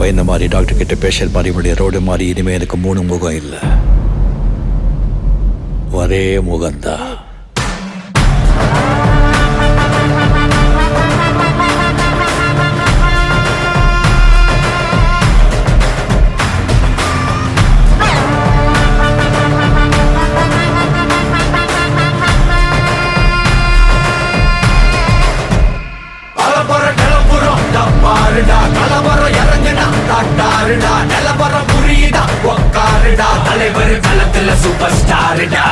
பயந்த மாதிரி, டாக்டர் கிட்ட பேஷண்ட் மாதிரி, இவனுடைய ரோடு மாதிரி இனிமே எனக்கு 3 முகம் இல்லை, ஒரே முகம்தான். கலவரம் இறங்குடா, காட்டாருடா, நிலவரம் புரியுதா, உக்காருடா, தலைவர் களத்துல சூப்பர் ஸ்டாருடா.